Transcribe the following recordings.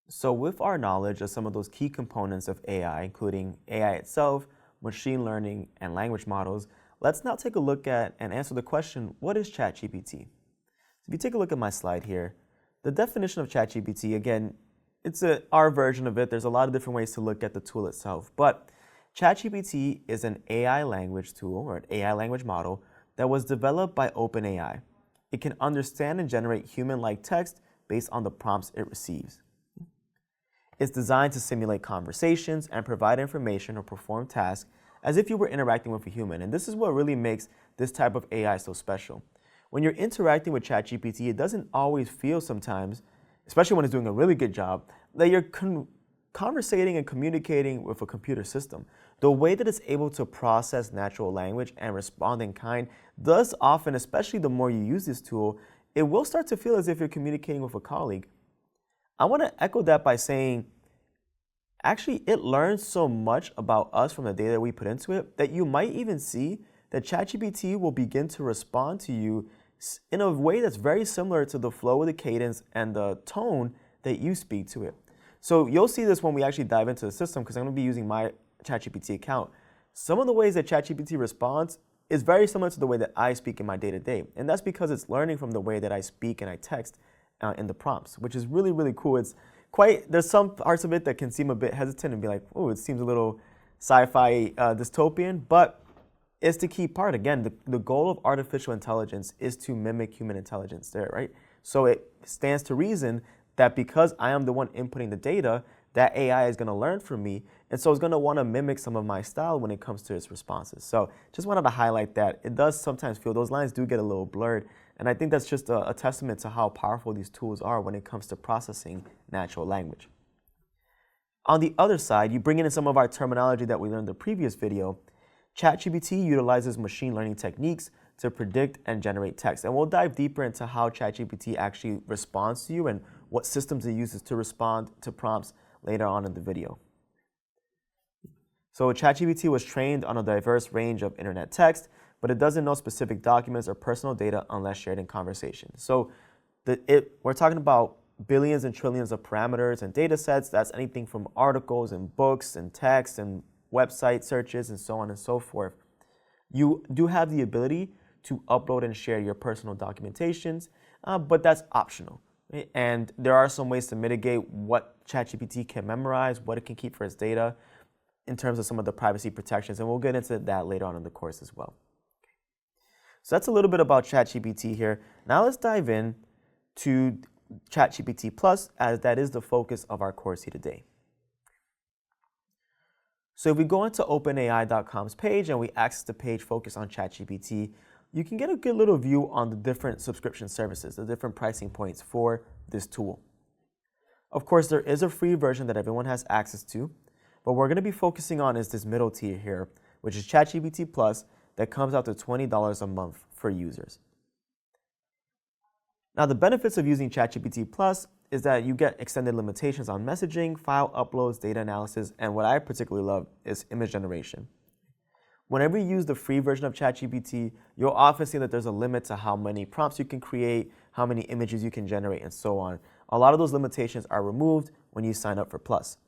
So with our knowledge of some of those key components of AI, including AI itself, machine learning, and language models, let's now take a look at and answer the question, what is ChatGPT? If you take a look at my slide here, the definition of ChatGPT, again, it's our version of it. There's a lot of different ways to look at the tool itself, but ChatGPT is an AI language tool or an AI language model that was developed by OpenAI. It can understand and generate human-like text based on the prompts it receives. It's designed to simulate conversations and provide information or perform tasks as if you were interacting with a human. And this is what really makes this type of AI so special. When you're interacting with ChatGPT, it doesn't always feel sometimes, especially when it's doing a really good job, that you're conversating and communicating with a computer system. The way that it's able to process natural language and respond in kind does often, especially the more you use this tool, it will start to feel as if you're communicating with a colleague. I want to echo that by saying, actually, it learns so much about us from the data we put into it that you might even see that ChatGPT will begin to respond to you in a way that's very similar to the flow, the cadence, and the tone that you speak to it. So you'll see this when we actually dive into the system, because I'm going to be using my ChatGPT account. Some of the ways that ChatGPT responds is very similar to the way that I speak in my day-to-day. And that's because it's learning from the way that I speak and I text in the prompts, which is really, really cool. It's there's some parts of it that can seem a bit hesitant and be like, oh, it seems a little sci-fi dystopian, but it's the key part. Again, the goal of artificial intelligence is to mimic human intelligence there, right? So it stands to reason that because I am the one inputting the data, that AI is going to learn from me, and so it's going to want to mimic some of my style when it comes to its responses. So just wanted to highlight that. It does sometimes feel, those lines do get a little blurred, and I think that's just a testament to how powerful these tools are when it comes to processing natural language. On the other side, you bring in some of our terminology that we learned in the previous video. ChatGPT utilizes machine learning techniques to predict and generate text. And we'll dive deeper into how ChatGPT actually responds to you and what systems it uses to respond to prompts later on in the video. So ChatGPT was trained on a diverse range of internet text, but it doesn't know specific documents or personal data unless shared in conversation. So we're talking about billions and trillions of parameters and data sets. That's anything from articles and books and text and website searches and so on and so forth. You do have the ability to upload and share your personal documentations, but that's optional. And there are some ways to mitigate what ChatGPT can memorize, what it can keep for its data in terms of some of the privacy protections, and we'll get into that later on in the course as well. So that's a little bit about ChatGPT here. Now let's dive in to ChatGPT Plus, as that is the focus of our course here today. So if we go into OpenAI.com's page and we access the page focused on ChatGPT, you can get a good little view on the different subscription services, the different pricing points for this tool. Of course, there is a free version that everyone has access to, but we're going to be focusing on is this middle tier here, which is ChatGPT Plus, that comes out to $20 a month for users. Now, the benefits of using ChatGPT Plus is that you get extended limitations on messaging, file uploads, data analysis, and what I particularly love is image generation. Whenever you use the free version of ChatGPT, you'll often see that there's a limit to how many prompts you can create, how many images you can generate, and so on. A lot of those limitations are removed when you sign up for Plus.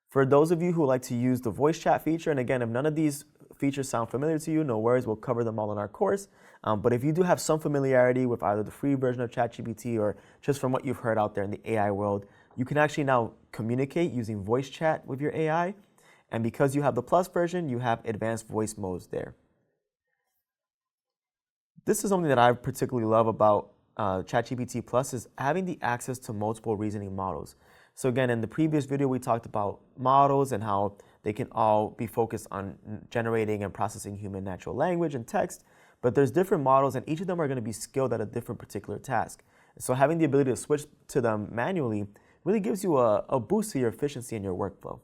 For those of you who like to use the voice chat feature, and again, if none of these features sound familiar to you, no worries, we'll cover them all in our course. But if you do have some familiarity with either the free version of ChatGPT or just from what you've heard out there in the AI world, you can actually now communicate using voice chat with your AI. And because you have the Plus version, you have advanced voice modes there. This is something that I particularly love about ChatGPT Plus is having the access to multiple reasoning models. So again, in the previous video, we talked about models and how they can all be focused on generating and processing human natural language and text, but there's different models and each of them are going to be skilled at a different particular task. So having the ability to switch to them manually really gives you a boost to your efficiency in your workflow.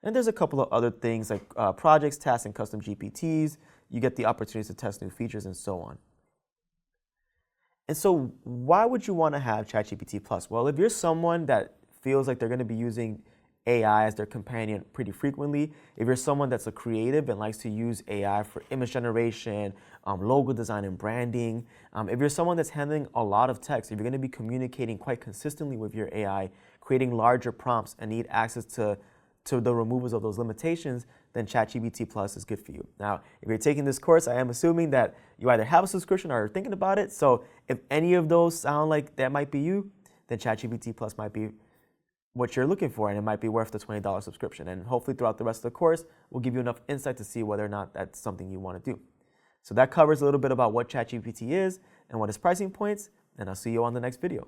And there's a couple of other things like projects, tasks, and custom GPTs. You get the opportunity to test new features and so on. And so why would you want to have ChatGPT Plus? Well, if you're someone that feels like they're going to be using AI as their companion pretty frequently, if you're someone that's a creative and likes to use AI for image generation, logo design and branding, if you're someone that's handling a lot of text, if you're going to be communicating quite consistently with your AI, creating larger prompts and need access to the removals of those limitations, then ChatGPT Plus is good for you. Now, if you're taking this course, I am assuming that you either have a subscription or are thinking about it. So if any of those sound like that might be you, then ChatGPT Plus might be what you're looking for, and it might be worth the $20 subscription. And hopefully throughout the rest of the course, we'll give you enough insight to see whether or not that's something you want to do. So that covers a little bit about what ChatGPT is and what its pricing points, and I'll see you on the next video.